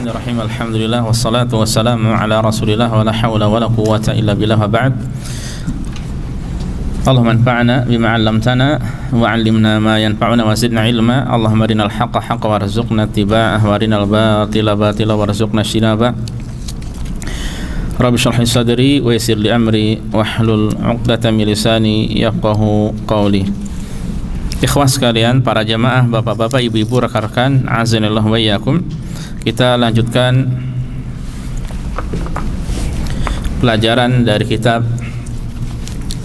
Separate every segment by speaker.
Speaker 1: Bismillahirrahmanirrahim. Alhamdulillah wassalatu wassalamu ala Rasulillah wa la haula wa la quwwata illa billah wa ba'd. Allahumma anfa'na bima 'allamtana wa 'allimna ma yanfa'una wa zidna ilma. Allahumma arinal haqqa haqqan warzuqna ittiba'ah wa arinal batila batila warzuqna ijtinabah. Rabbi shrah li sadri wa yassir li amri wahlul 'uqdatam min lisani yafqahu qawli. Ikhwah sekalian, para jamaah, bapak-bapak, ibu-ibu, rekan-rekan, azanillahu wa iyyakum. Kita lanjutkan pelajaran dari kitab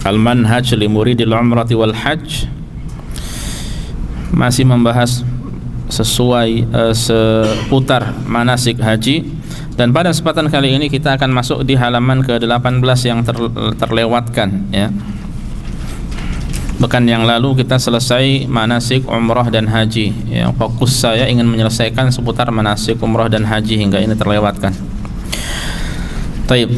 Speaker 1: Al-Manhaj li Muridil Umrati wal Hajj. Masih membahas seputar manasik haji. Dan pada kesempatan kali ini kita akan masuk di halaman ke-18 yang terlewatkan, ya. Pekan yang lalu kita selesai manasik umrah dan haji, ya. Fokus saya ingin menyelesaikan seputar manasik umrah dan haji hingga ini terlewatkan. Taib.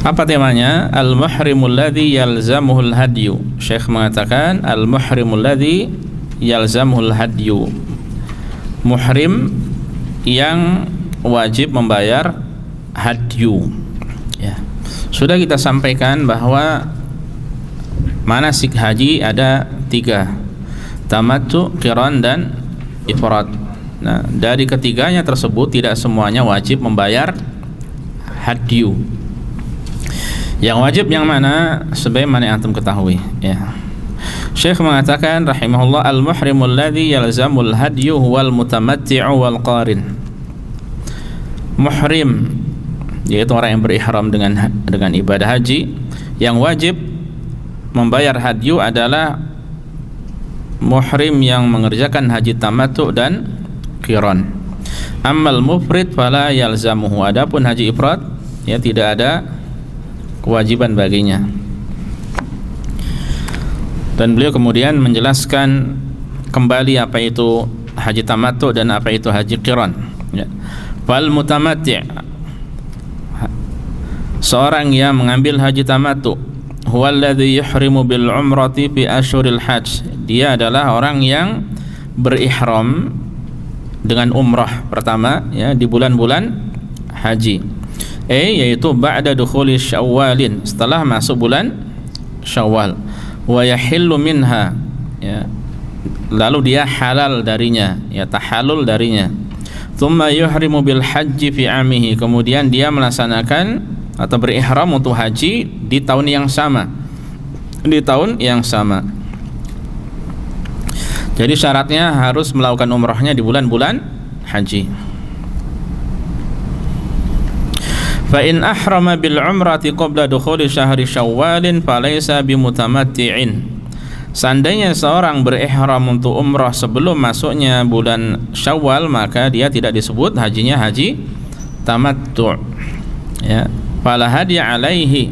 Speaker 1: Apa temanya? Al-muhrimul ladzi yalzamuhul hadyu. Syekh mengatakan al-muhrimul ladzi yalzamuhul hadyu. Muhrim yang wajib membayar hadyu, ya. Sudah kita sampaikan bahwa manasik haji ada 3, tamattu, qiran, dan ifrad. Nah, dari ketiganya tersebut tidak semuanya wajib membayar hadyu. Yang wajib yang mana? Sebagaimana yang antum ketahui, ya. Syekh mengatakan rahimahullah, al-muhrimul ladzi yalzamul hadyu huwal mutamatti'u wal qarin. Muhrim yaitu orang yang berihram dengan ibadah haji, yang wajib membayar hadyu adalah muhrim yang mengerjakan haji tamattu dan qiran. Ammal mufrid fala yalzamuhu. Adapun haji ifrad, ya, tidak ada kewajiban baginya. Dan beliau kemudian menjelaskan kembali apa itu haji tamattu dan apa itu haji qiran, ya. Fal mutamatti', seorang yang mengambil haji tamattu, huwallazi yuhrimu bil umrati fi asyuril hajj. Dia adalah orang yang berihram dengan umrah pertama, ya, di bulan-bulan haji. Yaitu ba'da dukhuli syawalin, setelah masuk bulan Syawal. Wa yahillu minha, ya, lalu dia halal darinya, ya, tahallul darinya. Tsumma yuhrimu bil hajji fi amihi, kemudian dia melaksanakan atau berihram untuk haji di tahun yang sama. Jadi syaratnya harus melakukan umrahnya di bulan-bulan haji. Fa in ahrama bil umrati qabla dukhuli syahri syawalin falaysa bimutamatti'in. Seandainya seorang berihram untuk umrah sebelum masuknya bulan Syawal, maka dia tidak disebut hajinya haji tamattu', ya. Fala hadiya alaihi,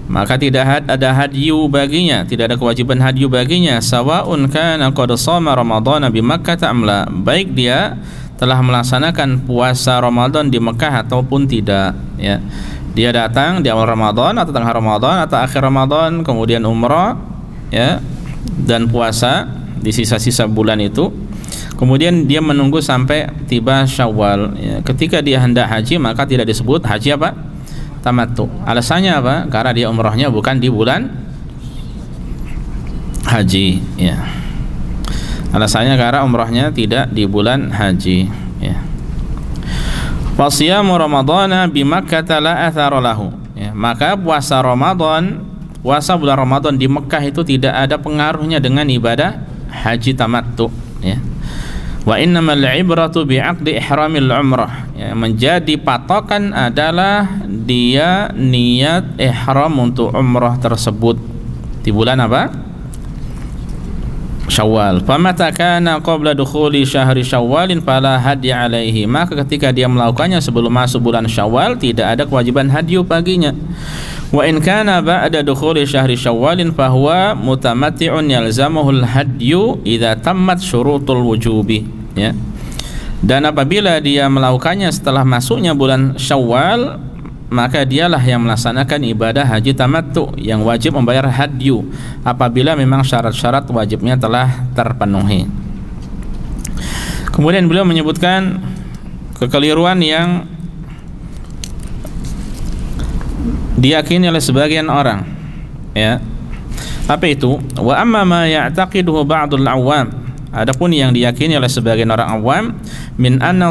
Speaker 1: maka tidak ada hadyu baginya, tidak ada kewajiban hadyu baginya. Sawaun kana qad shama ramadhana bi Makkah amla, baik dia telah melaksanakan puasa Ramadan di Mekah ataupun tidak, ya. Dia datang di awal Ramadan atau tengah Ramadan atau akhir Ramadan, kemudian umrah, ya, dan puasa di sisa-sisa bulan itu. Kemudian dia menunggu sampai tiba Syawal, ya. Ketika dia hendak haji, maka tidak disebut haji apa? Tamattu. Alasannya apa? Karena dia umrahnya bukan di bulan haji, ya. Alasannya karena umrahnya tidak di bulan haji, ya. Fasiyamu ramadhana bi Makkah la athara lahu, ya. Maka puasa bulan Ramadan di Mekah itu tidak ada pengaruhnya dengan ibadah haji tamattu, ya. Wa innamal ibratu bi 'aqdi ihramil umrah, ya. Menjadi patokan adalah dia niat ihram untuk umrah tersebut di bulan apa? Syawal. Famata kana qabla dukhuli syahri syawalin fala hadya alaihi, maka ketika dia melakukannya sebelum masuk bulan Syawal tidak ada kewajiban hadyu baginya. Wa in kana ba'da dukhuli syahri syawalin fahuwa mutamatti'un yalzamuhul hadyu idza tammat syurutul wujubi, ya. Dan apabila dia melakukannya setelah masuknya bulan Syawal, maka dialah yang melaksanakan ibadah haji tamattu yang wajib membayar hadyu apabila memang syarat-syarat wajibnya telah terpenuhi. Kemudian beliau menyebutkan kekeliruan yang diyakini oleh sebagian orang, ya. Apa itu? Wa amma ma ya'taqiduhu ba'dul awam. Adapun yang diyakini oleh sebagian orang awam min anna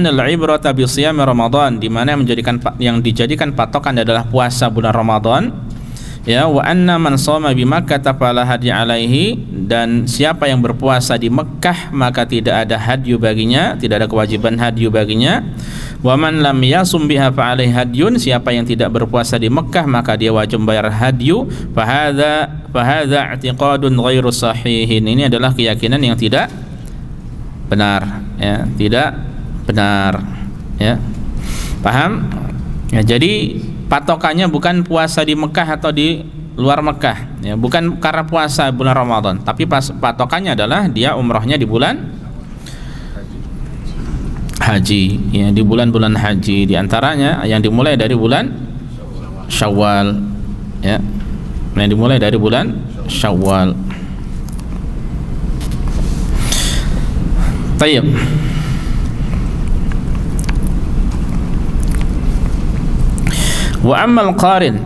Speaker 1: al-ibrata bi siyam Ramadan, di mana yang dijadikan patokan adalah puasa bulan Ramadan. Ya, wa anna man shoma bi Makkah fala hadi alaihi, dan siapa yang berpuasa di Mekah maka tidak ada hadyu baginya, tidak ada kewajiban hadyu baginya. Wa man lam yasum biha fa alaihi hadyun, siapa yang tidak berpuasa di Mekah maka dia wajib bayar hadyu. Fa hadza i'tiqadun ghairu sahihin. Ini adalah keyakinan yang tidak benar, ya, tidak benar, ya. Paham? Ya, jadi patokannya bukan puasa di Mekah atau di luar Mekah, ya, bukan karena puasa bulan Ramadan, tapi patokannya adalah dia umrahnya di bulan haji, ya, di bulan-bulan haji, di antaranya yang dimulai dari bulan Syawal, ya, yang dimulai dari bulan Syawal. Tayyib. Wa ammal qarin,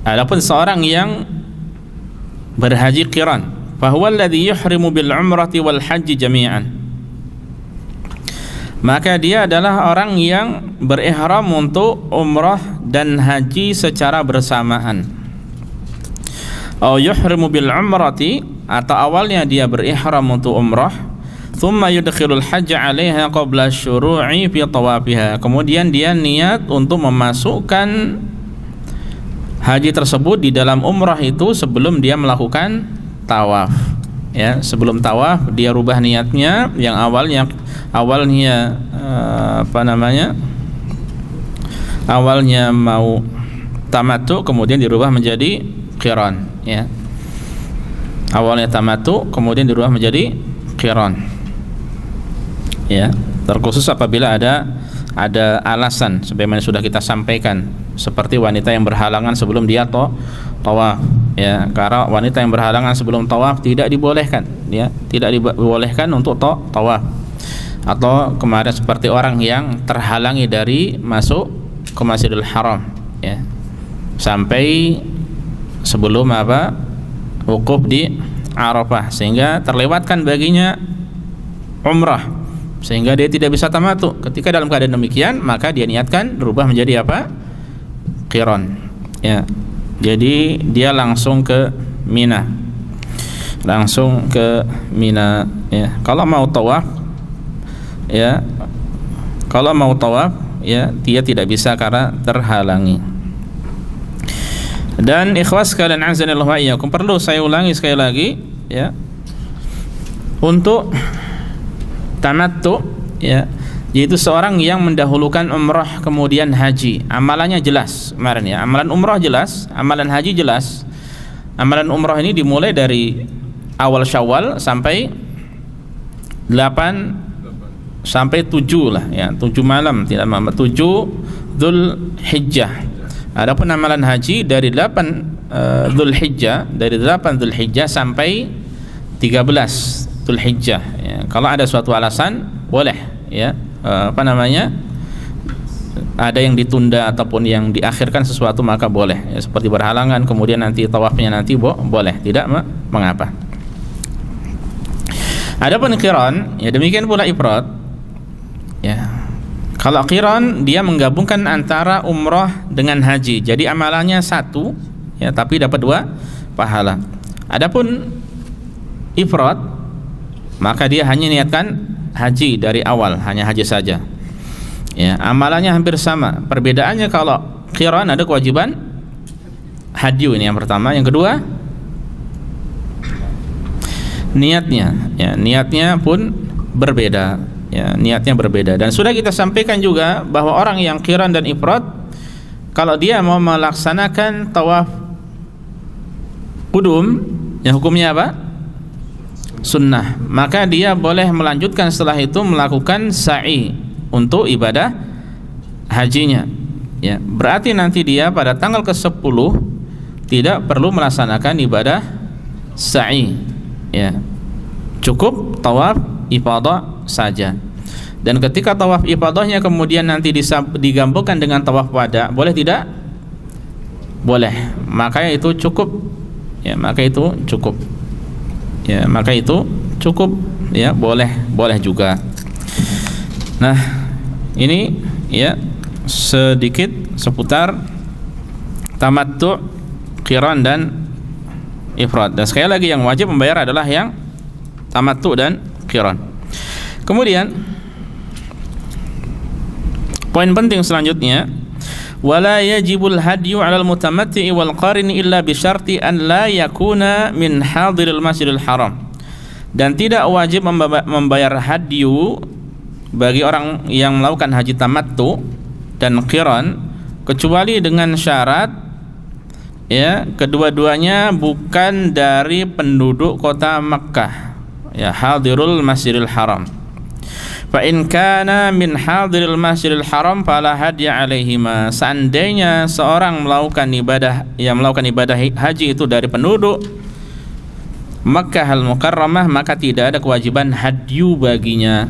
Speaker 1: adapun seorang yang berhaji qiran, fa huwa alladhi yuhrimu bil umrati wal haji jami'an, maka dia adalah orang yang berihram untuk umrah dan haji secara bersamaan. Atau yuhrimu bil umrati, atau awalnya dia berihram untuk umrah, thumma yudkhilul hajj 'alaiha qabla syuru'i fi tawafiha, kemudian dia niat untuk memasukkan haji tersebut di dalam umrah itu sebelum dia melakukan tawaf, ya. Sebelum tawaf dia rubah niatnya, yang awalnya awalnya mau tamattu, kemudian dirubah menjadi qiran, ya. Awalnya tamattu kemudian dirubah menjadi qiran, ya, terkhusus apabila ada alasan sebagaimana sudah kita sampaikan, seperti wanita yang berhalangan sebelum dia tawaf, ya. Karena wanita yang berhalangan sebelum tawaf tidak dibolehkan, ya, tidak dibolehkan untuk tawaf. Atau kemarin seperti orang yang terhalangi dari masuk ke Masjidil Haram, ya, sampai sebelum wukuf di Arafah, sehingga terlewatkan baginya umrah, sehingga dia tidak bisa tamattu. Ketika dalam keadaan demikian, maka dia niatkan berubah menjadi qiran, ya. Jadi dia langsung ke Mina, ya. Kalau mau tawaf, ya, dia tidak bisa karena terhalangi. Dan ikhwas sekalian azanillahu wa iyyakum, perlu saya ulangi sekali lagi, ya, untuk tamattu, ya, yaitu seorang yang mendahulukan umrah kemudian haji. Amalannya jelas kemarin, ya. Amalan umrah jelas, amalan haji jelas. Amalan umrah ini dimulai dari awal Syawal sampai 8 sampai 7 lah, ya, 7 malam, tidak malam, 7 Dzulhijjah. Adapun amalan haji dari 8 Dzulhijjah, dari 8 Dzulhijjah sampai 13 Dzulhijjah, ya. Kalau ada suatu alasan boleh, ya, ada yang ditunda ataupun yang diakhirkan sesuatu maka boleh, ya, seperti berhalangan kemudian nanti tawafnya nanti boleh, tidak mengapa. Adapun qiran, ya, demikian pula ifrad, ya. Kalau qiran dia menggabungkan antara umrah dengan haji, jadi amalannya satu, ya, tapi dapat 2 pahala. Adapun ifrad, maka dia hanya niatkan haji dari awal, hanya haji saja, ya. Amalannya hampir sama. Perbedaannya kalau qiran ada kewajiban hadyu, ini yang pertama. Yang kedua, niatnya, ya, niatnya pun berbeda, ya, niatnya berbeda. Dan sudah kita sampaikan juga bahwa orang yang qiran dan ifrad, kalau dia mau melaksanakan tawaf qudum, ya, hukumnya apa? Sunnah. Maka dia boleh melanjutkan setelah itu melakukan sa'i untuk ibadah hajinya, ya. Berarti nanti dia pada tanggal ke-10 tidak perlu melaksanakan ibadah sa'i, ya. Cukup tawaf ifadah saja. Dan ketika tawaf ifadahnya kemudian nanti digabungkan dengan tawaf wada, boleh tidak? Boleh. Maka itu cukup. Ya, maka itu cukup. Ya, maka itu cukup. Ya, boleh juga. Nah, ini ya sedikit seputar tamattu, qiran dan ifrad. Dan sekali lagi yang wajib membayar adalah yang tamattu dan qiran. Kemudian poin penting selanjutnya, wala yajibul hadyu 'alal mutamatti' wal qarin illa bi syarti an la yakuna min hadiril masjidil haram. Dan tidak wajib membayar hadyu bagi orang yang melakukan haji tamattu dan qiran kecuali dengan syarat ya kedua-duanya bukan dari penduduk kota Makkah, ya hadirul masjidil haram. Fa in kana min hadiril masjidil haram fala hadya alaihima. Seandainya seorang melakukan ibadah haji itu dari penduduk Makkah al-Mukarramah, maka tidak ada kewajiban hadyu baginya,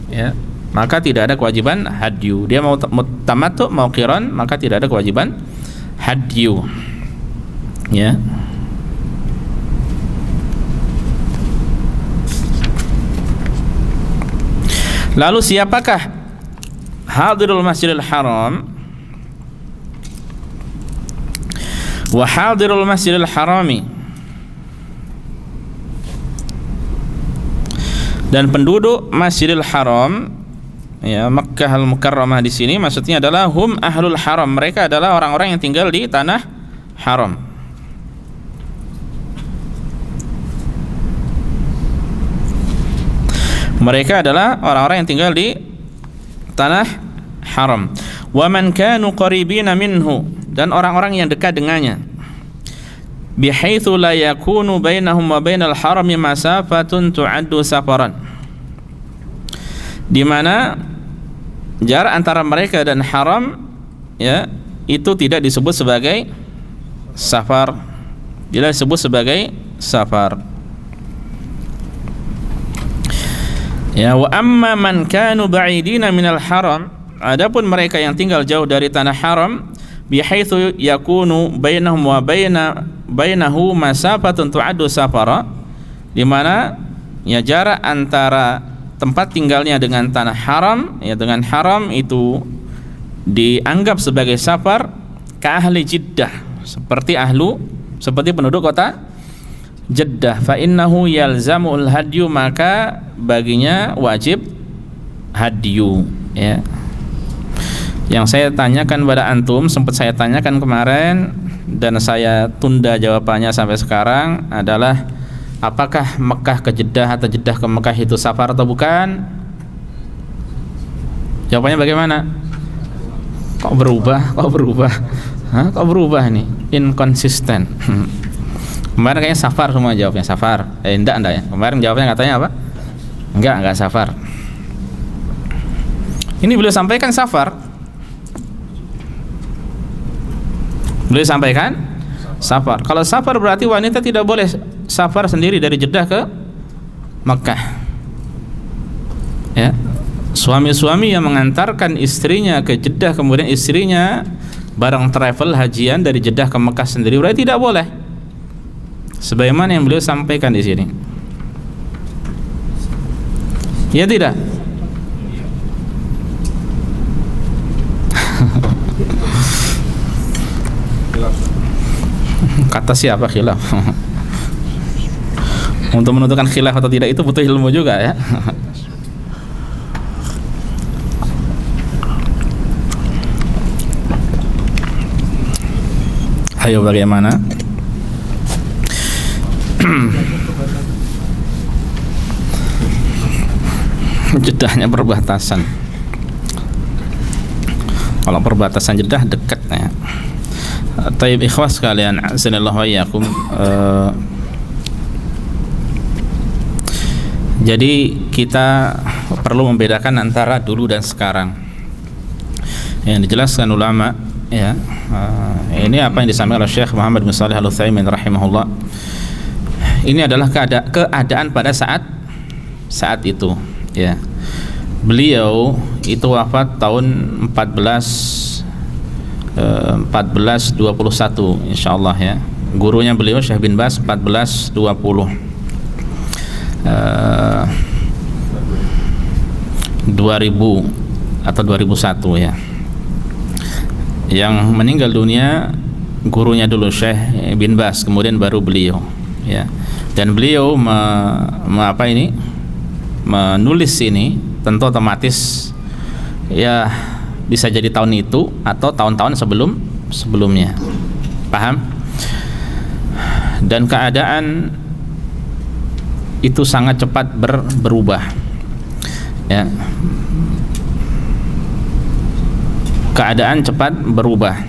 Speaker 1: ya. Maka tidak ada kewajiban hadyu. Dia mau tamattu mau qiran, maka tidak ada kewajiban hadyu, ya. Lalu siapakah hadirul masjidil haram wa hadirul masjidil harami? Dan penduduk Masjidil Haram, ya, Makkah al-Mukarramah di sini maksudnya adalah hum ahlul haram. Mereka adalah orang-orang yang tinggal di tanah haram. Mereka adalah orang-orang yang tinggal di tanah haram. Wa man kanu qaribina minhu, dan orang-orang yang dekat dengannya. Bihaitsu la yakunu bainahum wa bainal harami masafatun tu'addu safaran. Di mana jarak antara mereka dan haram, ya, itu tidak disebut sebagai safar. Tidak disebut sebagai safar. Ya, wa amma man kanu ba'idina minal haram, adapun mereka yang tinggal jauh dari tanah haram, bihaitsu yakunu bainahum wa bainahu masafatun tu'addu safara, di mana ya jarak antara tempat tinggalnya dengan tanah haram, ya dengan haram itu dianggap sebagai safar ka ahli Jeddah, seperti penduduk kota Jeddah. Fa innahu yalzamul hadyu, maka baginya wajib hadyu, ya. Yang saya tanyakan pada antum, sempat saya tanyakan kemarin dan saya tunda jawabannya sampai sekarang adalah apakah Mekah ke Jeddah atau Jeddah ke Mekah itu safar atau bukan? Jawabannya bagaimana? Kok berubah? Kok berubah nih? Inkonsisten. Kemarin kayaknya safar semua jawabnya, safar. Enggak ya. Kemarin jawabnya katanya apa? Enggak safar. Ini beliau sampaikan safar. Beliau sampaikan safar. Kalau safar berarti wanita tidak boleh safar sendiri dari Jeddah ke Makkah. Ya. Suami-suami yang mengantarkan istrinya ke Jeddah, kemudian istrinya bareng travel hajian dari Jeddah ke Makkah sendiri, berarti tidak boleh. Sebagaimana yang beliau sampaikan di sini. Ya tidak? Kata siapa khilaf? Untuk menentukan khilaf atau tidak itu butuh ilmu juga, ya. Ayo bagaimana? Jeddahnya perbatasan. Kalau perbatasan Jeddah dekat, ya. Taib ikhwas sekalian, azanillahu wa iyyakum. Jadi kita perlu membedakan antara dulu dan sekarang. Yang dijelaskan ulama, ya. Ini apa yang disampaikan oleh Syekh Muhammad bin Shalih Al-Utsaimin rahimahullah. Ini adalah keadaan pada saat itu, ya. beliau itu wafat tahun 1421 insyaallah ya. Gurunya beliau Syekh bin Baz 1420 2000 atau 2001 ya. Yang meninggal dunia gurunya dulu Syekh bin Baz, kemudian baru beliau ya. Dan beliau menulis ini tentu otomatis ya bisa jadi tahun itu atau tahun-tahun sebelumnya. Paham? Dan keadaan itu sangat cepat berubah ya. Keadaan cepat berubah.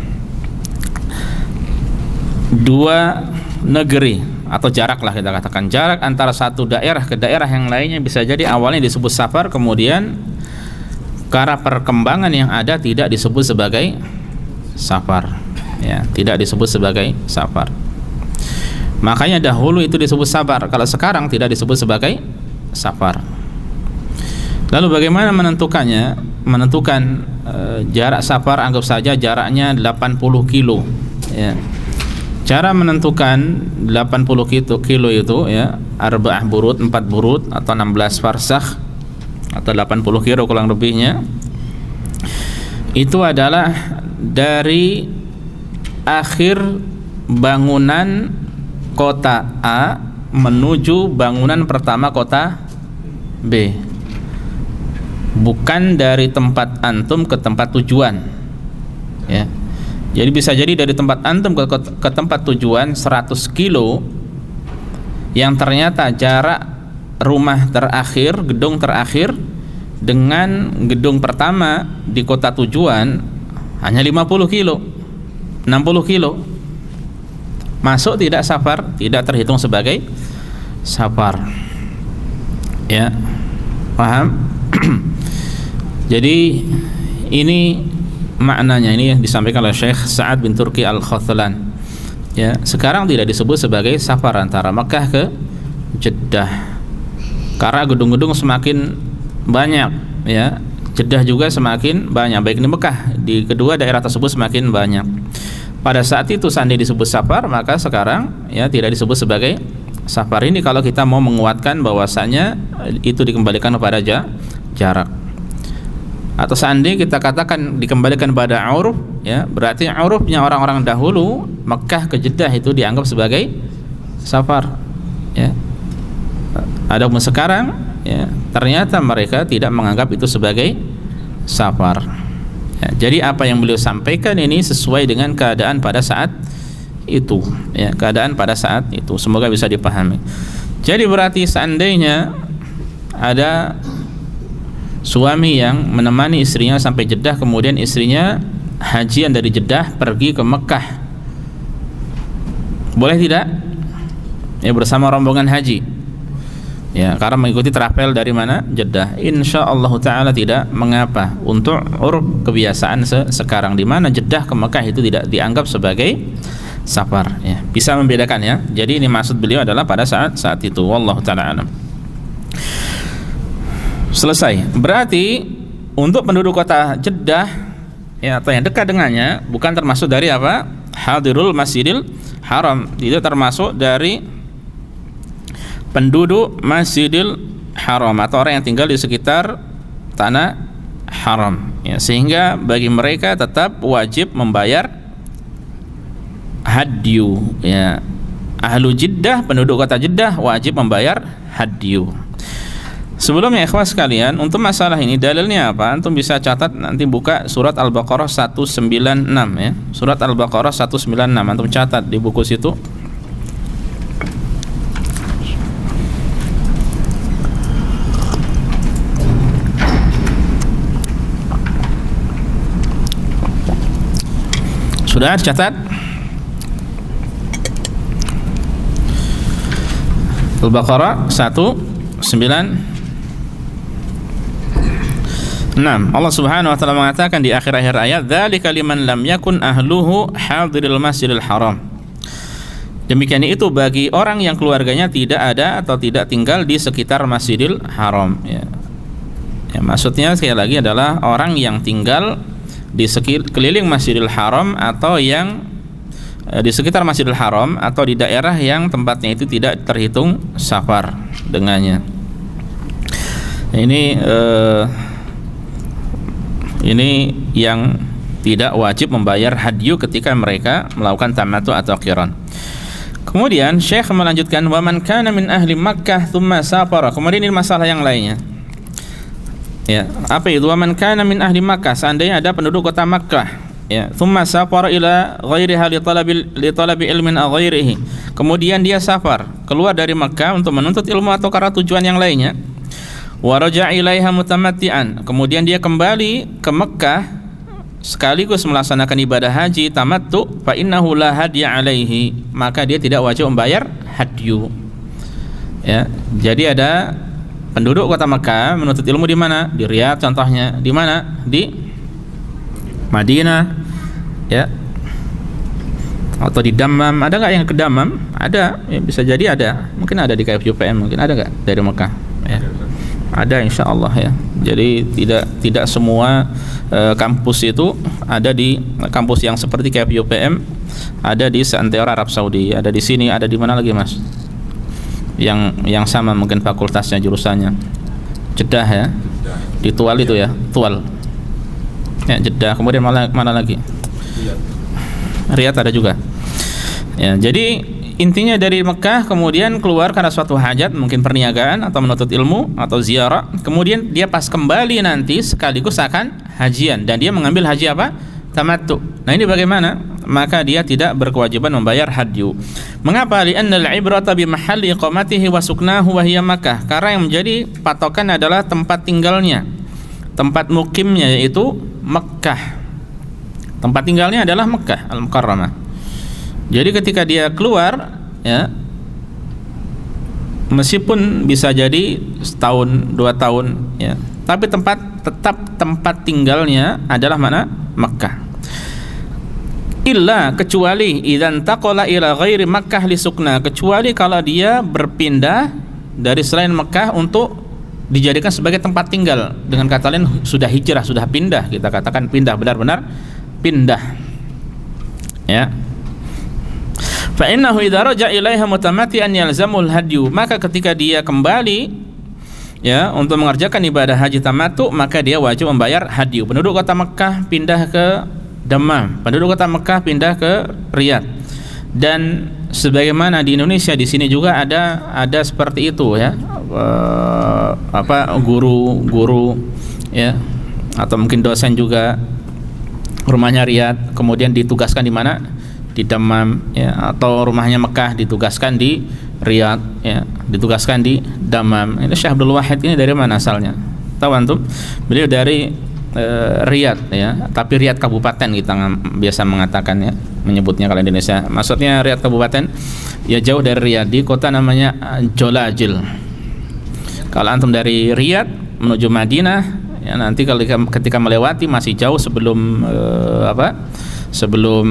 Speaker 1: Dua negeri atau jarak lah kita katakan, jarak antara satu daerah ke daerah yang lainnya bisa jadi awalnya disebut safar, kemudian karena perkembangan yang ada tidak disebut sebagai safar ya, tidak disebut sebagai safar. Makanya dahulu itu disebut safar, kalau sekarang tidak disebut sebagai safar. Lalu bagaimana menentukannya? Menentukan jarak safar, anggap saja jaraknya 80 kilo ya. Cara menentukan 80 kilo itu ya, arba'ah burud, 4 burud atau 16 farsakh atau 80 kilo kurang lebihnya, itu adalah dari akhir bangunan kota A menuju bangunan pertama kota B, bukan dari tempat antum ke tempat tujuan ya. Jadi bisa jadi dari tempat antum ke tempat tujuan 100 kilo yang ternyata jarak rumah terakhir, gedung terakhir dengan gedung pertama di kota tujuan hanya 50 kilo, 60 kilo. Masuk tidak safar, tidak terhitung sebagai safar ya. Paham? Jadi ini maknanya, ini yang disampaikan oleh Syekh Sa'ad bin Turki Al-Khathlan ya. Sekarang tidak disebut sebagai safar antara Makkah ke Jeddah karena gedung-gedung semakin banyak ya. Jeddah juga semakin banyak, baik di Mekah, di kedua daerah tersebut semakin banyak. Pada saat itu seandainya disebut safar, maka sekarang ya tidak disebut sebagai safar. Ini kalau kita mau menguatkan bahwasanya itu dikembalikan kepada jarak. Atau seandainya kita katakan dikembalikan pada uruf ya, berarti urufnya orang-orang dahulu Mekah ke Jeddah itu dianggap sebagai safar ya. Adapun sekarang ya, ternyata mereka tidak menganggap itu sebagai safar ya. Jadi apa yang beliau sampaikan ini sesuai dengan keadaan pada saat itu ya, keadaan pada saat itu. Semoga bisa dipahami. Jadi berarti seandainya ada suami yang menemani istrinya sampai Jeddah, kemudian istrinya hajian dari Jeddah pergi ke Mekah, boleh tidak? Ya, bersama rombongan haji ya, karena mengikuti travel dari mana? Jeddah. Insyaallah taala tidak mengapa untuk uruf kebiasaan sekarang di mana Jeddah ke Mekah itu tidak dianggap sebagai safar ya. Bisa membedakan ya. Jadi ini maksud beliau adalah pada saat itu. Wallahu taala alam. Selesai. Berarti untuk penduduk kota Jeddah ya, atau yang dekat dengannya, bukan termasuk dari apa? Hadirul Masjidil Haram. Tidak termasuk dari penduduk Masjidil Haram atau orang yang tinggal di sekitar tanah haram ya, sehingga bagi mereka tetap wajib membayar hadyu ya. Ahlu Jeddah, penduduk kota Jeddah wajib membayar hadyu. Sebelumnya ikhwah sekalian, untuk masalah ini dalilnya apa? Antum bisa catat, nanti buka surat Al-Baqarah 196 ya. Surat Al-Baqarah 196 antum catat di buku situ. Sudah catat? Al-Baqarah 196. Allah Subhanahu wa taala mengatakan di akhir-akhir ayat, "Dzalika liman lam yakun ahluhu hadiril Masjidil Haram." Demikian itu bagi orang yang keluarganya tidak ada atau tidak tinggal di sekitar Masjidil Haram ya. Ya, maksudnya sekali lagi adalah orang yang tinggal di sekeliling Masjidil Haram atau yang di sekitar Masjidil Haram atau di daerah yang tempatnya itu tidak terhitung safar dengannya. Ini yang tidak wajib membayar hadyu ketika mereka melakukan tamattu atau qiran. Kemudian Syekh melanjutkan, wa man kana min ahli Makkah tsumma safara. Kemudian ini masalah yang lainnya. Ya, apa itu? Wa man kana min ahli Makkah, seandainya ada penduduk kota Makkah, ya, tsumma safara ila ghairiha li talabi ilmin aw ghairihi. Kemudian dia safar keluar dari Makkah untuk menuntut ilmu atau karena tujuan yang lainnya. Wa raja'a ilaiha mutamatti'an. Kemudian dia kembali ke Makkah sekaligus melaksanakan ibadah haji tamattu, fa innahu la hadya alaihi, maka dia tidak wajib membayar hadyu. Ya, jadi ada penduduk kota Makkah menuntut ilmu di mana? Di Riyadh contohnya. Di mana? Di Madinah, ya. Atau di Dammam. Ada nggak yang ke Dammam? Ada, ya, bisa jadi ada. Mungkin ada di KFUPM, mungkin ada nggak dari Makkah? Ya. Ada insyaallah ya. Jadi tidak semua kampus itu ada di kampus yang seperti KFUPM, ada di seantero Arab Saudi, ada di sini, ada di mana lagi Mas? Yang sama mungkin fakultasnya, jurusannya. Jeddah ya. Di Tual itu ya, Tual. Ya, Jeddah. Kemudian mana lagi? Riyadh ada juga. Ya, jadi intinya dari Mekah kemudian keluar karena suatu hajat, mungkin perniagaan atau menuntut ilmu atau ziarah. Kemudian dia pas kembali nanti sekaligus akan hajian dan dia mengambil haji apa? Tamattu. Nah, ini bagaimana? Maka dia tidak berkewajiban membayar hadyu. Mengapa? Li'anna al-ibrata bi mahalli iqamatihi wa suknahu wa hiya Makkah. Karena yang menjadi patokan adalah tempat tinggalnya, tempat mukimnya, yaitu Makkah. Tempat tinggalnya adalah Makkah Al-Mukarramah. Jadi ketika dia keluar, ya, meskipun bisa jadi setahun, 2 tahun, ya, tapi tetap tempat tinggalnya adalah mana? Makkah. Illa, kecuali idzan taqala ila ghairi Makkah li sukna, kecuali kalau dia berpindah dari selain Makkah untuk dijadikan sebagai tempat tinggal. Dengan kata lain sudah hijrah, sudah pindah, kita katakan pindah, benar-benar pindah. Ya. Fa innahu idza raja'a ilaiha mutamati'an yalzamul hadyu, maka ketika dia kembali, ya, untuk mengerjakan ibadah haji tamattu, maka dia wajib membayar hadyu. Penduduk kota Mekah pindah ke Dammam, penduduk kota Mekah pindah ke Riyadh. Dan sebagaimana di Indonesia di sini juga ada seperti itu, ya. Guru-guru, ya, atau mungkin dosen juga rumahnya Riyadh, kemudian ditugaskan di mana? Di Dammam, ya, atau rumahnya Mekah ditugaskan di Riyadh, ya, ditugaskan di Dammam. Ini Syekh Abdul Wahid ini dari mana asalnya? Tahu antum? Beliau dari Riyadh, ya, tapi Riyadh kabupaten kita biasa mengatakan, ya, menyebutnya kalau Indonesia. Maksudnya Riyadh kabupaten, ya, jauh dari Riyadh, di kota namanya Jolajil. Kalau antum dari Riyadh menuju Madinah, ya, nanti ketika melewati masih jauh sebelum sebelum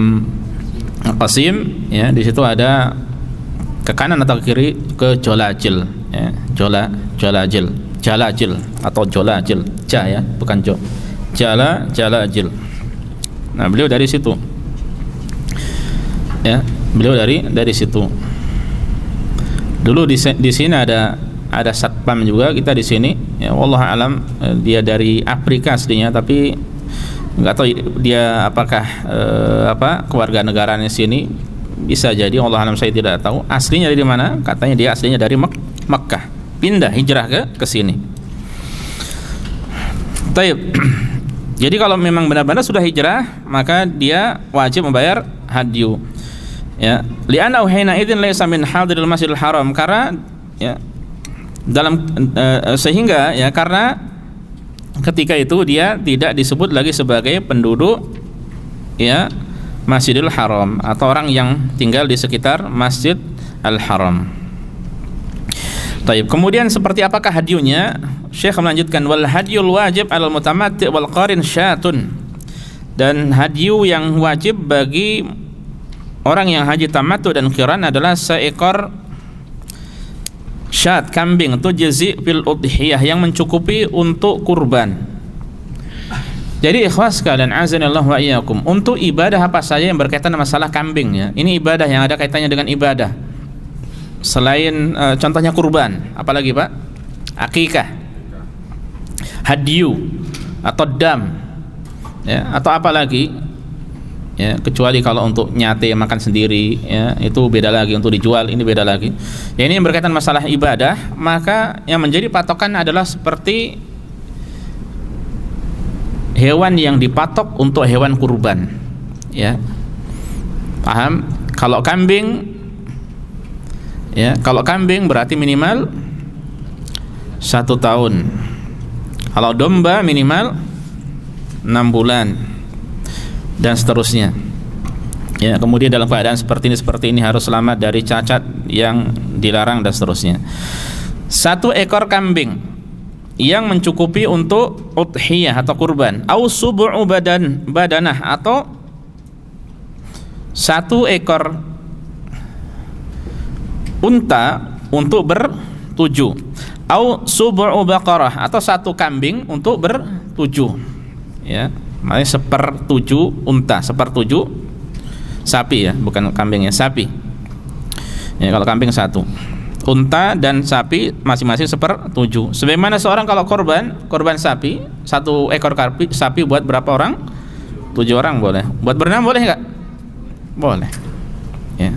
Speaker 1: Qasim, ya, di situ ada ke kanan atau ke kiri ke Jolajil, ya, Jalajil atau Jolajil, ya, bukan Jo, Jalajil. Nah, beliau dari situ, ya, beliau dari situ. Dulu di sini ada satpam juga kita di sini, ya, wallahu alam, dia dari Afrika aslinya, tapi nggak tahu dia apakah keluarga negaranya sini, bisa jadi, Allah alam, saya tidak tahu aslinya dari mana. Katanya dia aslinya dari Makkah, pindah hijrah ke sini. Taib. Jadi kalau memang benar-benar sudah hijrah, maka dia wajib membayar hadyu, ya, li'anna hina idzin laysa min hadiril Masjidil Haram, karena, ya, sehingga, ya, karena ketika itu dia tidak disebut lagi sebagai penduduk, ya, Masjidil Haram atau orang yang tinggal di sekitar Masjid Al-Haram. Taib. Kemudian seperti apakah hadyunya? Syekh melanjutkan, wal hadyul wajib 'alal mutamatti' wal qarin syatun. Dan hadyu yang wajib bagi orang yang haji tamattu dan qiran adalah seekor syat kambing tujzi fil udhiyah, yang mencukupi untuk kurban. Jadi ikhwas sekalian azanillahu wa iyyakum, untuk ibadah apa saja yang berkaitan dengan masalah kambing ya. Ini ibadah yang ada kaitannya dengan ibadah. Selain contohnya kurban, apalagi Pak? Akikah, hadyu atau dam ya, atau apa lagi ya, kecuali kalau untuk nyate makan sendiri ya, itu beda lagi, untuk dijual ini beda lagi ya. Ini yang berkaitan masalah ibadah, maka yang menjadi patokan adalah seperti hewan yang dipatok untuk hewan kurban ya, paham? Kalau kambing ya, kalau kambing berarti minimal 1 tahun. Kalau domba minimal 6 bulan dan seterusnya ya. Kemudian dalam keadaan seperti ini harus selamat dari cacat yang dilarang dan seterusnya. 1 ekor kambing yang mencukupi untuk udhiyah atau kurban, au sub'u badanah, atau 1 ekor unta untuk ber-7, au sub'u baqarah, atau 1 kambing untuk ber-7 ya, maknanya 1/7 unta, 1/7 sapi ya, bukan kambing ya, sapi ya. Kalau kambing 1, unta dan sapi masing-masing 1/7. Sebagaimana seorang kalau korban sapi, 1 ekor sapi buat berapa orang? 7 orang boleh. Buat berenam boleh enggak? Boleh ya.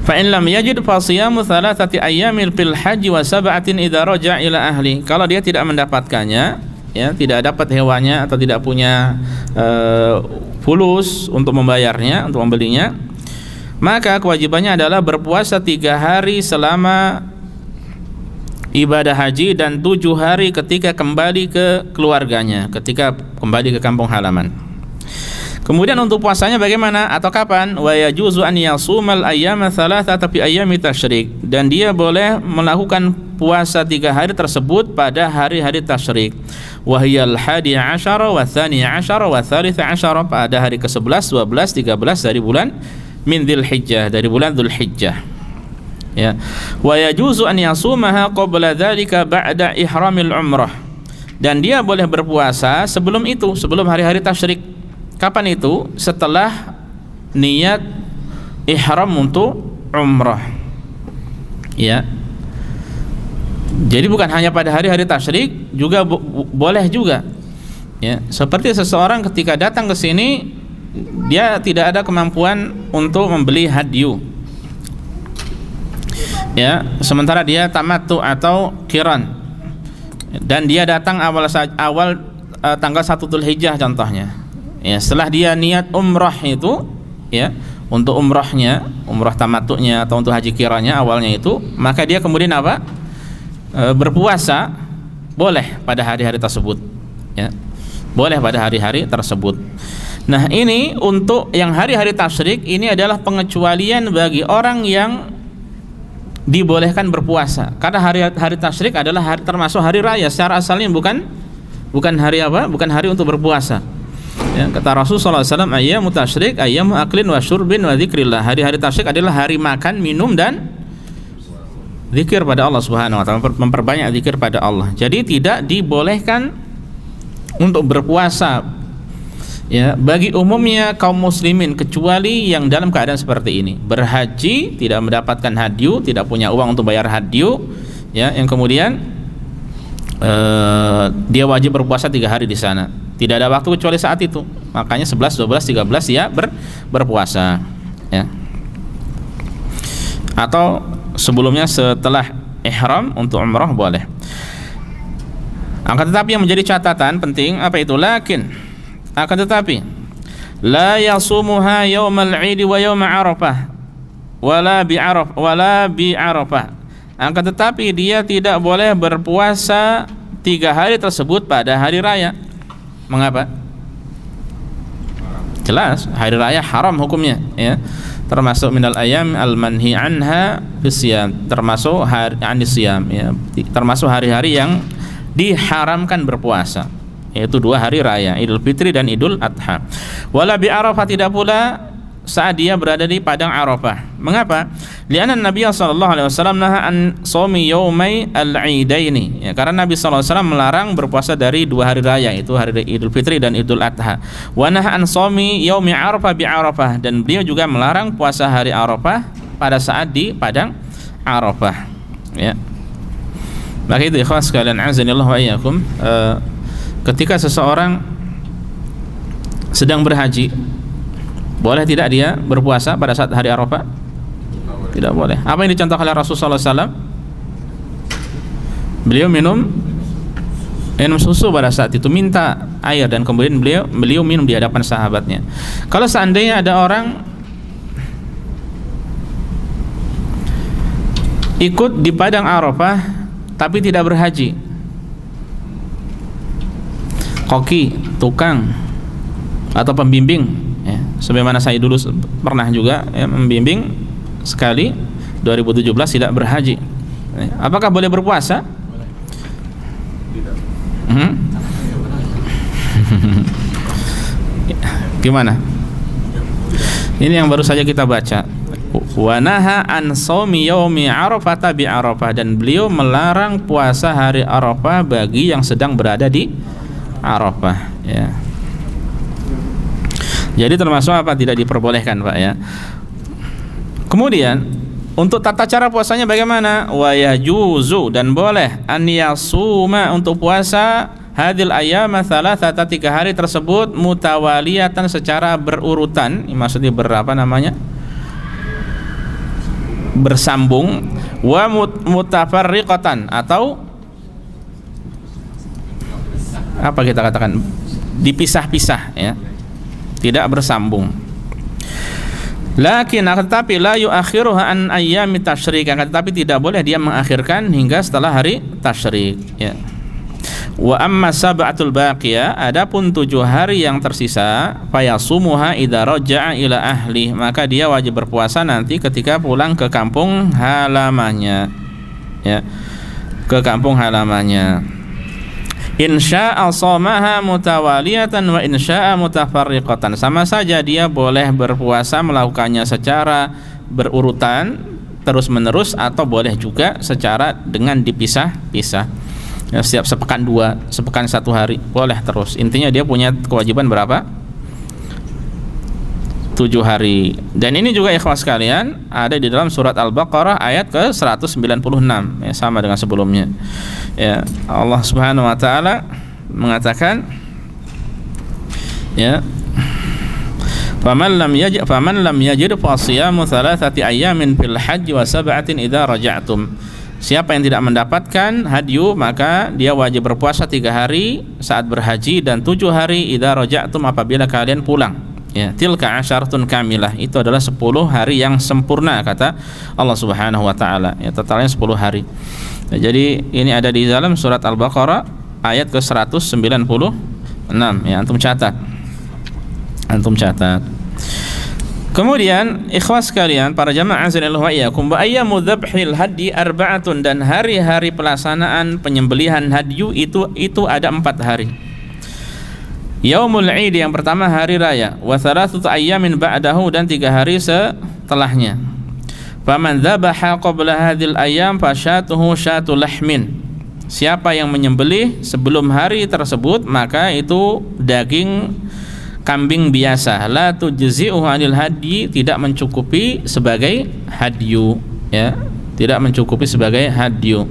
Speaker 1: Fa in lam yajid fa siyamu 3 ayyamin fil haji wa 7 idza raja' ila ahli. Kalau dia tidak mendapatkannya ya, tidak dapat hewannya atau tidak punya fulus untuk membayarnya, untuk membelinya, maka kewajibannya adalah berpuasa 3 hari selama ibadah haji dan 7 hari ketika kembali ke keluarganya, ketika kembali ke kampung halaman. Kemudian untuk puasanya bagaimana atau kapan? Wa yajuzu an yasumal ayyama 3 fi ayyami tasyrik, dan dia boleh melakukan puasa 3 hari tersebut pada hari-hari tasyrik. Wa hiyal 11 wa 12 wa 13, pada hari ke-11, 12, 13 dari bulan min Dzulhijjah, dari bulan Dzulhijjah ya. Wa yajuzu an yasumaha qabla dzalika ba'da ihramil umrah, dan dia boleh berpuasa sebelum itu, sebelum hari-hari tasyrik. Kapan itu? Setelah niat ihram untuk umrah ya. Jadi bukan hanya pada hari-hari tasyrik, juga boleh juga ya. Seperti seseorang ketika datang ke sini, dia tidak ada kemampuan untuk membeli hadyu ya, sementara dia tamattu atau qiran, dan dia datang awal tanggal 1 Dzulhijjah contohnya ya. Setelah dia niat umrah itu ya, untuk umrahnya, umrah tamattunya atau untuk haji qirannya awalnya itu, maka dia kemudian apa? Berpuasa boleh pada hari-hari tersebut ya, boleh pada hari-hari tersebut. Nah, ini untuk yang hari-hari tasyrik ini adalah pengecualian bagi orang yang dibolehkan berpuasa, karena hari tasyrik adalah hari, termasuk hari raya secara asalnya, bukan hari apa? Bukan hari untuk berpuasa. Ya, kata Rasulullah SAW, ayyamu tasyrik ayyamu aklin wa syurbin wa dzikrillah. Hari-hari tasyrik adalah hari makan, minum dan zikir pada Allah Subhanahu wa taala, memperbanyak zikir pada Allah. Jadi tidak dibolehkan untuk berpuasa ya bagi umumnya kaum muslimin, kecuali yang dalam keadaan seperti ini, berhaji, tidak mendapatkan hadyu, tidak punya uang untuk bayar hadyu ya, yang kemudian dia wajib berpuasa 3 hari di sana, tidak ada waktu kecuali saat itu, makanya 11, 12, 13 dia berpuasa ya. Atau sebelumnya setelah ihram untuk umrah boleh. Akan tetapi yang menjadi catatan penting apa itu? Akan tetapi la yasumuha yaumal 'id wa yaum 'arafah wala bi 'arafah. Akan tetapi dia tidak boleh berpuasa 3 hari tersebut pada hari raya. Mengapa? Jelas hari raya haram hukumnya ya. Termasuk minal ayam al-manhi anha bisyam, termasuk hari anisiyam ya, termasuk hari-hari yang diharamkan berpuasa, yaitu 2 hari raya, Idul Fitri dan Idul Adha. Wala bi Arafah, tidak pula saat dia berada di padang Arafah. Mengapa? Li'anna Nabi sallallahu alaihi wasallam naha an shaumi yaumai al-'idaini. Ya, karena Nabi sallallahu alaihi wasallam melarang berpuasa dari dua hari raya, itu hari Idul Fitri dan Idul Adha. Wa naha an shaumi yaumi Arafah bi Arafah, dan beliau juga melarang puasa hari Arafah pada saat di padang Arafah. Ya. Maka itu ikhwan sekalian, azanillahu wa iyyakum, ketika seseorang sedang berhaji, boleh tidak dia berpuasa pada saat hari Arafah? Tidak boleh. Apa yang dicontohkan oleh Rasulullah SAW? Beliau minum susu pada saat itu, minta air, dan kemudian beliau minum di hadapan sahabatnya. Kalau seandainya ada orang ikut di padang Arafah tapi tidak berhaji, koki, tukang, atau pembimbing, ya, sebagaimana saya dulu pernah juga membimbing sekali 2017 tidak berhaji, apakah boleh berpuasa? Gimana? Ini yang baru saja kita baca. Wa naha an shaumi yaumi Arafah bi Arafah, dan beliau melarang puasa hari Arafah bagi yang sedang berada di Arafah, ya. Jadi termasuk apa? Tidak diperbolehkan, Pak, ya. Kemudian untuk tata cara puasanya bagaimana? Wa yajuzu, dan boleh an yasuma, untuk puasa hadil ayyama thalathata, 3 hari tersebut mutawaliyatan, secara berurutan. Maksudnya berapa namanya? Bersambung. Wa mutafarriqatan, atau apa kita katakan, dipisah-pisah, ya, tidak bersambung. Lakin tetapi la yuakhiruha an ayyami tasyrik, tetapi tidak boleh dia mengakhirkan hingga setelah hari tasyrik, ya. Wa amma sab'atul baqiyah, adapun 7 hari yang tersisa, fayasumuha idza raja'a ila ahli, maka dia wajib berpuasa nanti ketika pulang ke kampung halamannya, ya, ke kampung halamannya. Insya'a shamaha mutawaliyatan wa insya'a mutafarriqatan, sama saja dia boleh berpuasa melakukannya secara berurutan terus menerus, atau boleh juga secara dengan dipisah-pisah, ya, setiap sepekan 2, sepekan 1 hari, boleh terus. Intinya dia punya kewajiban berapa? 7 hari. Dan ini juga ikhwas sekalian ada di dalam surat Al-Baqarah ayat ke-196, ya, sama dengan sebelumnya, ya. Allah Subhanahu wa taala mengatakan, ya, faman lam yajid fa siyamu 3 ayyamin fil hajj wa 7 idza raja'tum. Siapa yang tidak mendapatkan hadyu, maka dia wajib berpuasa 3 hari saat berhaji, dan 7 hari idza raja'tum, apabila kalian pulang. Ya, tilka asyaratun kamilah, itu adalah 10 hari yang sempurna, kata Allah Subhanahu wa taala, ya, totalnya 10 hari. Ya, jadi ini ada di dalam surat Al-Baqarah ayat ke-196, ya, antum catat. Kemudian ikhwas sekalian, para jamaah azanillahu wa iyyakum, wa ayyamu dzabhil hadyi arba'atun, dan hari-hari pelaksanaan penyembelihan hadyu itu ada 4 hari. Yaumul Id, yang pertama hari raya, wa 3 ayyamin ba'dahu, dan 3 hari setelahnya. Faman dzabaha qabla hadhil ayyam fasyatuhu syatu lahmin. Siapa yang menyembelih sebelum hari tersebut, maka itu daging kambing biasa, la tujzi'uhu 'anil hadyi, tidak mencukupi sebagai hadyu, ya, tidak mencukupi sebagai hadyu.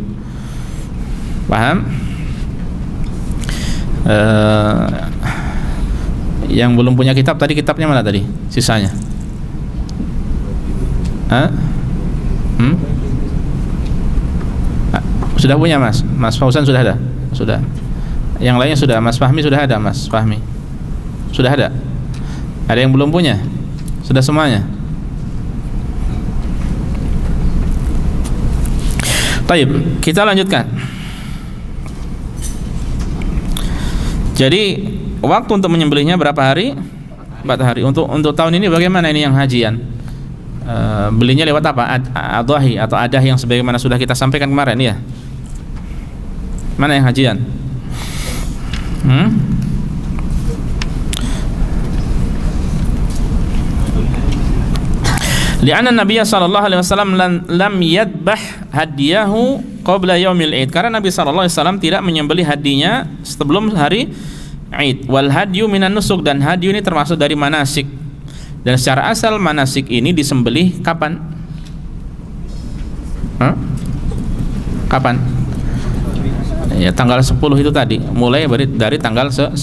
Speaker 1: Paham? Yang belum punya kitab tadi, kitabnya mana tadi? Sisanya? Sudah punya Mas Fauzan, sudah ada? Sudah. Yang lainnya sudah. Mas Fahmi sudah ada? Mas Fahmi sudah ada? Ada yang belum punya? Sudah semuanya? Baik, kita lanjutkan. Jadi waktu untuk menyembelihnya berapa hari? 4 hari. Untuk tahun ini bagaimana ini yang hajian? Belinya lewat apa? Adhahi atau adah yang sebagaimana sudah kita sampaikan kemarin, ya. Mana yang hajian? Li'anna Nabiy sallallahu alaihi wasallam lam yadbah hadiyahu qabla yaumil Id. Karena Nabi sallallahu alaihi wasallam tidak menyembelih hadinya sebelum hari Id. Wal hadyu minan nusuk, dan hadyu ini termasuk dari manasik. Dan secara asal manasik ini disembelih kapan? Kapan? Ya, tanggal 10 itu tadi. Mulai dari tanggal 10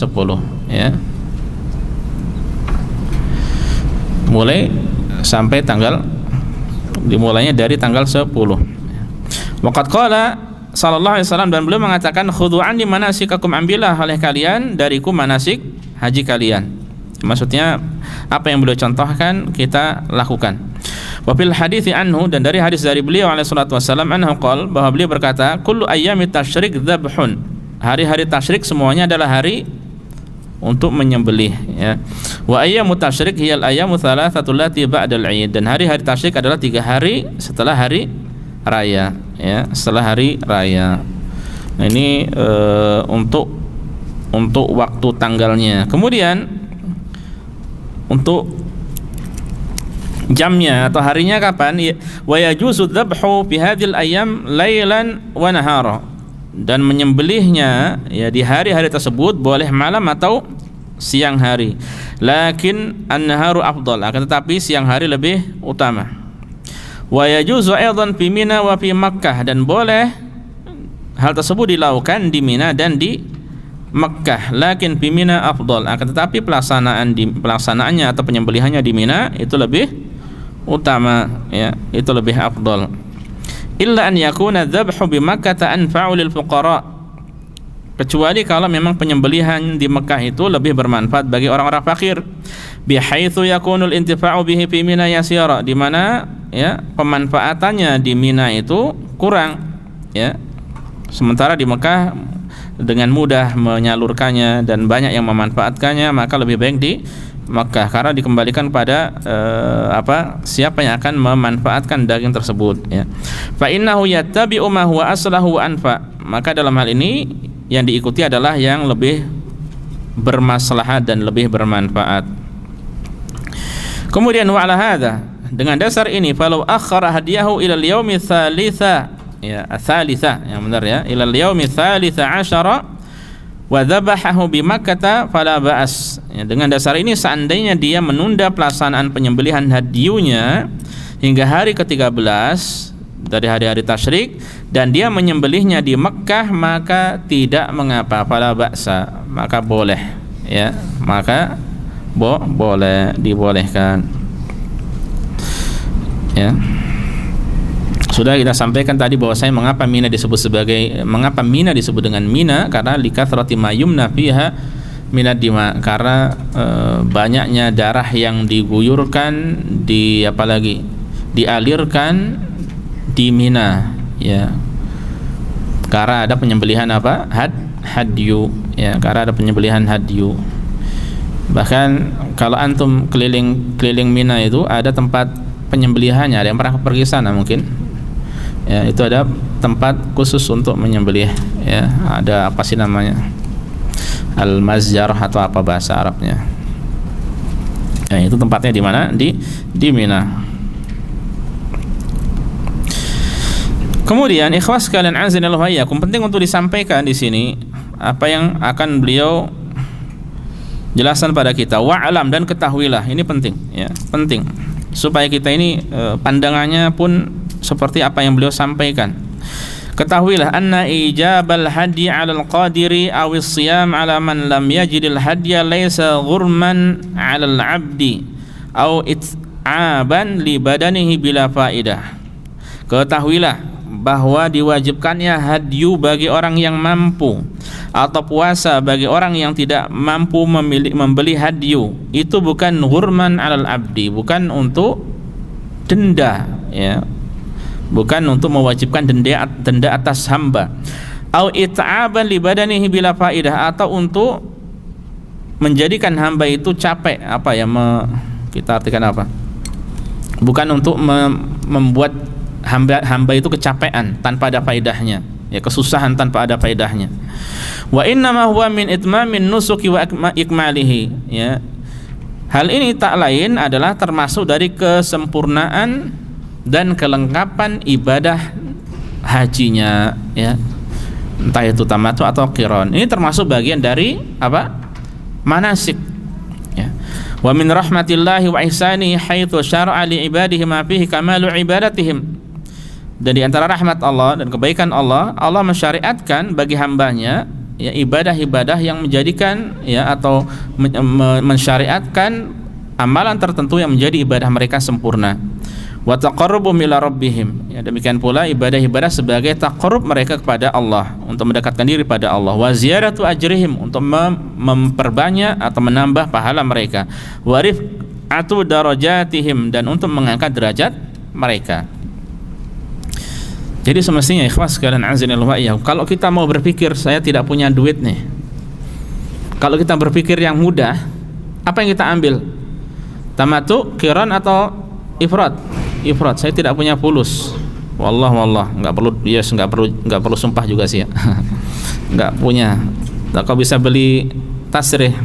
Speaker 1: ya. Mulai sampai dimulainya dari tanggal 10. Waqad qala sallallahu alaihi wasallam, dan beliau mengatakan khudhu anni manasikakum, ambillah oleh kalian dariku manasik haji kalian. Maksudnya apa yang beliau contohkan kita lakukan. Wa fil hadithi anhu, dan dari hadis dari beliau alaihi salatu wasallam anhu qala, bahwa beliau berkata kullu ayyamit tasyrik dzabhun, hari-hari tasyrik semuanya adalah hari untuk menyembelih ya. Wa ayyamut tasyrik hiyal ayyamu thalathatul lati ba'dal 'id, dan hari-hari tasyrik adalah 3 hari setelah hari raya ya, setelah hari raya. Nah, ini untuk waktu tanggalnya. Kemudian untuk jamnya atau harinya kapan? Wa yajuzu dzabhu fi hadhil ayyam lailan wa nahara, dan menyembelihnya ya di hari-hari tersebut boleh malam atau siang hari. Lakin an-naharu afdal, akan tetapi siang hari lebih utama. Wa yajuzu aidan fi Mina wa fi Makkah, dan boleh hal tersebut dilakukan di Mina dan di Makkah. Lakin fi Mina afdal, akan tetapi pelaksanaannya atau penyembelihannya di Mina itu lebih utama ya, itu lebih afdal. Illa an yakuna dzabhu bi Makkah anfa'u lil fuqara, kecuali kalau memang penyembelihan di Mekah itu lebih bermanfaat bagi orang-orang fakir, bihaitsu yakunul intifa'u bihi fi Mina yasira, di mana ya pemanfaatannya di Mina itu kurang ya, sementara di Mekah dengan mudah menyalurkannya dan banyak yang memanfaatkannya, maka lebih baik di Makkah, karena dikembalikan pada siapa yang akan memanfaatkan daging tersebut ya. Fa innahu yattabi'u ma huwa aslahu wa anfa, maka dalam hal ini yang diikuti adalah yang lebih bermaslahat dan lebih bermanfaat. Kemudian wa ala hadza, dengan dasar ini falau akhara hadiyahu ila al-yaumi tsalitsa ya, ats-tsalitsa yang benar ya, ila al-yaumi tsalitsa asyara wa dzabahahu bi Makkah fala ba'as ya, dengan dasar ini seandainya dia menunda pelaksanaan penyembelihan hadyunya hingga hari ke-13 dari hari-hari tasyrik dan dia menyembelihnya di Mekkah, maka tidak mengapa, fala ba'sa, maka boleh ya, maka boleh, dibolehkan ya. Sudah kita sampaikan tadi bahwasanya mengapa Mina disebut dengan Mina, karena likathrati ma yumna fiha minad dima, karena banyaknya darah yang diguyurkan, dialirkan di Mina ya, karena ada penyembelihan hadyu ya, karena ada penyembelihan hadyu. Bahkan kalau antum keliling Mina itu ada tempat penyembelihannya, ada yang pernah pergi sana mungkin ya, itu ada tempat khusus untuk menyembelih ya, ada apa sih namanya, al-mazjar atau apa bahasa Arabnya ya, itu tempatnya di mana, di Mina. Kemudian ikhwas sekalian azanillahu wa iyyakum, penting untuk disampaikan di sini apa yang akan beliau jelaskan pada kita. Wa'alam, dan ketahuilah, ini penting ya, penting supaya kita ini pandangannya pun seperti apa yang beliau sampaikan. Ketahuilah anna ijabal hadi 'alal qadiri aw as-siyam 'ala man lam yajidil hadya laysa ghurman 'alal 'abdi aw it'aban li badanihi bila faidah. Ketahuilah bahwa diwajibkannya hadyu bagi orang yang mampu atau puasa bagi orang yang tidak mampu membeli hadyu itu bukan ghurman 'alal 'abdi, bukan untuk denda ya, bukan untuk mewajibkan denda atas hamba, au it'aban li badanihi bila faidah, atau untuk menjadikan hamba itu capek, apa ya, kita artikan apa, bukan untuk membuat hamba itu kecapean tanpa ada faedahnya ya, kesusahan tanpa ada faedahnya. Wa innama huwa min itmamin nusuki wa ikmalihi ya, Hal ini tak lain adalah termasuk dari kesempurnaan dan kelengkapan ibadah hajinya, ya, entah itu tamattu atau qiran. Ini termasuk bagian dari apa? Manasik, ya. Wa min rahmatillahi wa ihsanihi haitsu syara'a li ibadihi ma fihi kamalu ibadatihim. Dan di antara rahmat Allah dan kebaikan Allah, Allah mensyariatkan bagi hambanya, ya, ibadah-ibadah yang menjadikan, ya, atau mensyariatkan amalan tertentu yang menjadi ibadah mereka sempurna. Wa taqarrubum ila rabbihim, ya, demikian pula ibadah-ibadah sebagai taqarrub mereka kepada Allah, untuk mendekatkan diri pada Allah. Wa ziyaratu ajrihim, untuk memperbanyak atau menambah pahala mereka. Wa rif'atu darajatihim, dan untuk mengangkat derajat mereka. Jadi semestinya ikhwas sekalian azanillahu wa iyyakum, kalau kita mau berpikir saya tidak punya duit nih, kalau kita berpikir yang mudah, apa yang kita ambil? Tamattu, qiran atau ifrad? Ifrad. Saya tidak punya fulus. Wallah, enggak perlu, yes, enggak perlu sumpah juga sih, ya. Enggak punya. Nah, kalau bisa beli tasrih,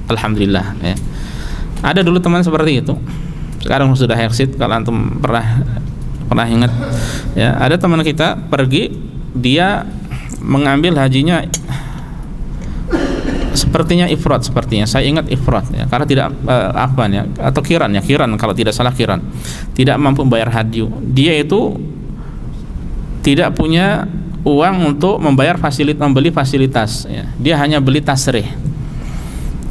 Speaker 1: alhamdulillah, ya. Ada dulu teman seperti itu. Sekarang sudah exit, kalau antum pernah ingat, ya, ada teman kita pergi, dia mengambil hajinya sepertinya ifrad, sepertinya saya ingat ifrad, ya, karena tidak ya, atau qiran, ya, qiran kalau tidak salah, qiran, tidak mampu membayar haji. Dia itu tidak punya uang untuk membeli fasilitas, ya. Dia hanya beli tasrih.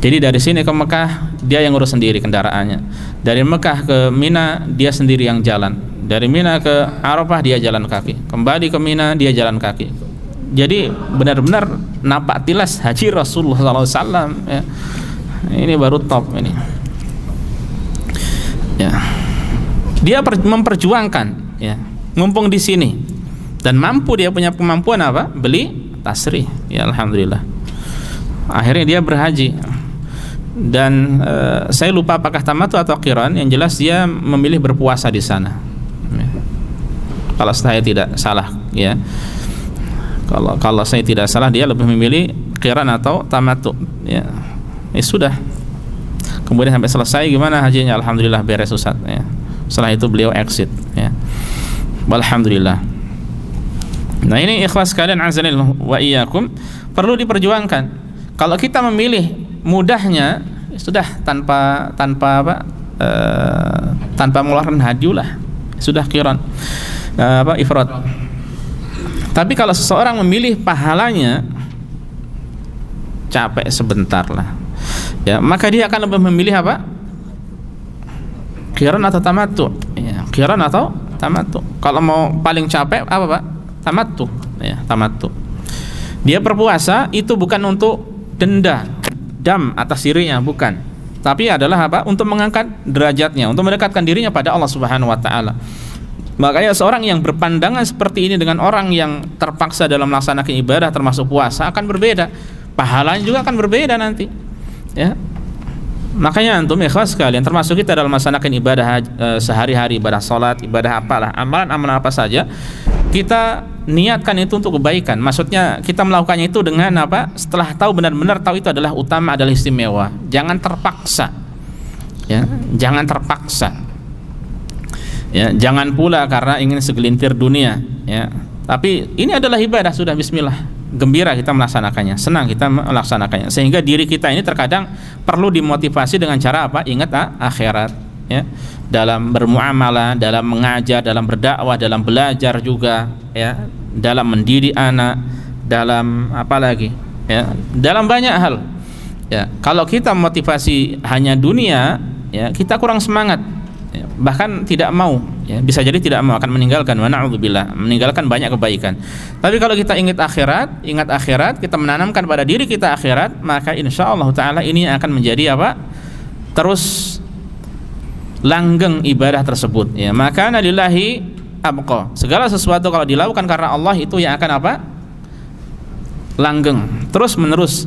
Speaker 1: Jadi dari sini ke Mekah dia yang ngurus sendiri kendaraannya, dari Mekah ke Mina dia sendiri yang jalan, dari Mina ke Arafah dia jalan kaki, kembali ke Mina dia jalan kaki. Jadi benar-benar nampak tilas haji Rasulullah SAW, ya. Ini baru top ini, ya. Dia memperjuangkan, ya, mumpung di sini dan mampu, dia punya kemampuan apa? Beli tasrih, ya, alhamdulillah. Akhirnya dia berhaji. Dan saya lupa apakah tamattu atau qiran, yang jelas dia memilih berpuasa di sana, ya. Kalau saya tidak salah, ya. Kalau saya tidak salah dia lebih memilih qiran atau tamattu, ya. Sudah. Kemudian sampai selesai gimana hajinya? Alhamdulillah beres, Ustaz, ya. Setelah itu beliau exit, ya. Alhamdulillah. Nah, ini ikhlas sekalian azanillahu wa iyyakum, perlu diperjuangkan. Kalau kita memilih mudahnya, sudah tanpa mengeluarkan haji lah, sudah qiran, ifrad. Tapi kalau seseorang memilih pahalanya, capek sebentar lah, ya, maka dia akan lebih memilih apa? Qiran atau tamattu, ya, qiran atau tamattu. Kalau mau paling capek apa, Pak? Tamattu, ya, tamattu. Dia berpuasa itu bukan untuk dam atas dirinya, bukan, tapi adalah apa? Untuk mengangkat derajatnya, untuk mendekatkan dirinya pada Allah Subhanahu wa taala. Makanya seorang yang berpandangan seperti ini dengan orang yang terpaksa dalam melaksanakan ibadah termasuk puasa akan berbeda, pahalanya juga akan berbeda nanti, ya. Makanya antum ikhlas sekalian, termasuk kita dalam melaksanakan ibadah sehari-hari, ibadah salat, ibadah apalah, amalan-amalan apa saja, kita niatkan itu untuk kebaikan. Maksudnya kita melakukannya itu dengan apa? Setelah benar-benar tahu itu adalah utama, adalah istimewa. Jangan terpaksa, ya, jangan terpaksa. Ya, jangan pula karena ingin segelintir dunia, ya. Tapi ini adalah ibadah, sudah bismillah, gembira kita melaksanakannya, senang kita melaksanakannya, sehingga diri kita ini terkadang perlu dimotivasi dengan cara apa? Ingat akhirat, ya, dalam bermuamalah, dalam mengajar, dalam berdakwah, dalam belajar juga, ya, dalam mendidik anak, dalam apa lagi, ya, dalam banyak hal, ya. Kalau kita motivasi hanya dunia, ya, kita kurang semangat, ya, bahkan tidak mau, ya, bisa jadi tidak mau, akan meninggalkan, wa na'udzubillah, meninggalkan banyak kebaikan. Tapi kalau kita ingat akhirat, kita menanamkan pada diri kita akhirat, maka insyaallah taala ini akan menjadi apa? Terus langgeng ibadah tersebut, ya. Maka lillahi abqa, segala sesuatu kalau dilakukan karena Allah itu yang akan apa? Langgeng, terus menerus,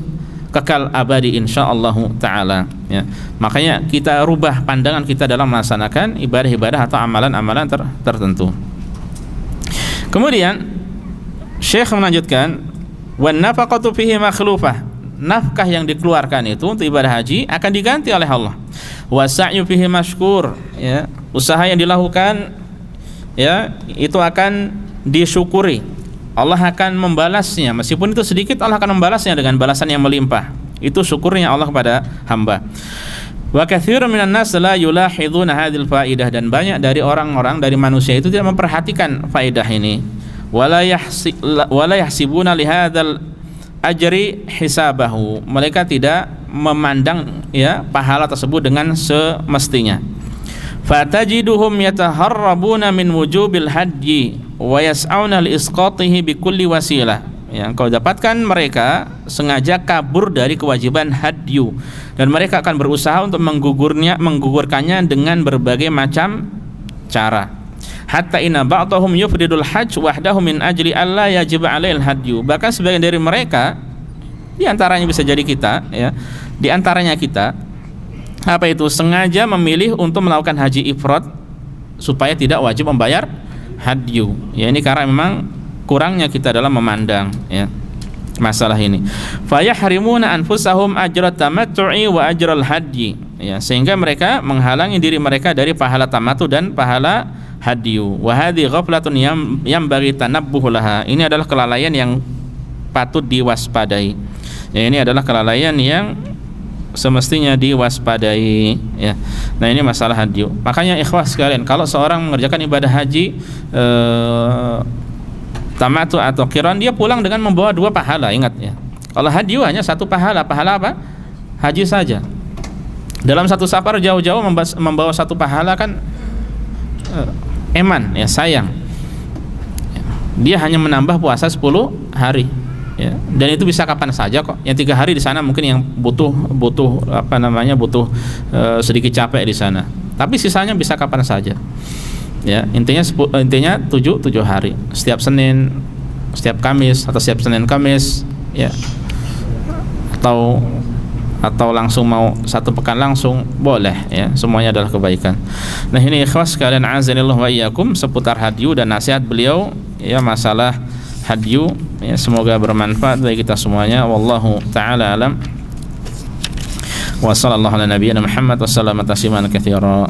Speaker 1: kekal abadi insyaallah taala, ya. Makanya kita rubah pandangan kita dalam melaksanakan ibadah-ibadah atau amalan-amalan tertentu. Kemudian Syekh melanjutkan, wan nafaqatu fihi makhlufah, nafkah yang dikeluarkan itu untuk ibadah haji akan diganti oleh Allah. wa sa'yu fihi mashkur, ya, usaha yang dilakukan ya itu akan disyukuri. Allah akan membalasnya, meskipun itu sedikit Allah akan membalasnya dengan balasan yang melimpah. Itu syukurnya Allah kepada hamba. Wa katsirun minan nas la yulahiduna hadhil faidah, dan banyak dari orang-orang dari manusia itu tidak memperhatikan faedah ini. Wala yahsibuna li hadzal ajri hisabahu, mereka tidak memandang ya pahala tersebut dengan semestinya. Fatajiduhum yataharrabuna min wujubil hadyi wa yas'auna li isqatihi bi kulli wasilah. Yang kau dapatkan mereka sengaja kabur dari kewajiban hadyu, dan mereka akan berusaha untuk menggugurkannya dengan berbagai macam cara. Hatta inna ba'dahum yufridul hajj wahdahu min ajli alla yajib 'alail hadyu. Bahkan sebagian dari mereka, di antaranya bisa jadi kita ya, di antaranya kita apa itu sengaja memilih untuk melakukan haji ifrad supaya tidak wajib membayar hadyu. Ya, ini karena memang kurangnya kita dalam memandang ya masalah ini. Fayahrimuna anfusahum ajra tamattu'i wa ajral hadyi. Ya, sehingga mereka menghalangi diri mereka dari pahala tamattu dan pahala hadyu. Wa hadhi ghaflatun yang bagi tanabbuh laha. Ini adalah kelalaian yang patut diwaspadai. Ya, ini adalah kelalaian yang semestinya diwaspadai ya. Nah, ini masalah hadyu. Makanya ikhwah sekalian, kalau seorang mengerjakan ibadah haji tamattu atau qiran, dia pulang dengan membawa 2 pahala, ingat ya. Kalau hadyu hanya 1 pahala. Pahala apa? Haji saja. Dalam satu safar jauh-jauh membawa 1 pahala kan eman ya, sayang. Dia hanya menambah puasa 10 hari ya, dan itu bisa kapan saja kok. Yang 3 hari di sana mungkin yang butuh apa namanya, butuh sedikit capek di sana, tapi sisanya bisa kapan saja ya. Intinya 7 hari, setiap Senin, setiap Kamis, atau setiap Senin Kamis ya, atau langsung mau 1 pekan langsung boleh ya, semuanya adalah kebaikan. Nah, ini ikhwas sekalian azanillahu wa iyyakum seputar hadyu dan nasihat beliau ya masalah hadyu ya, semoga bermanfaat bagi kita semuanya. Wallahu taala alam. Wa sallallahu ala nabiyyina Muhammad wa sallama tasliman katsira.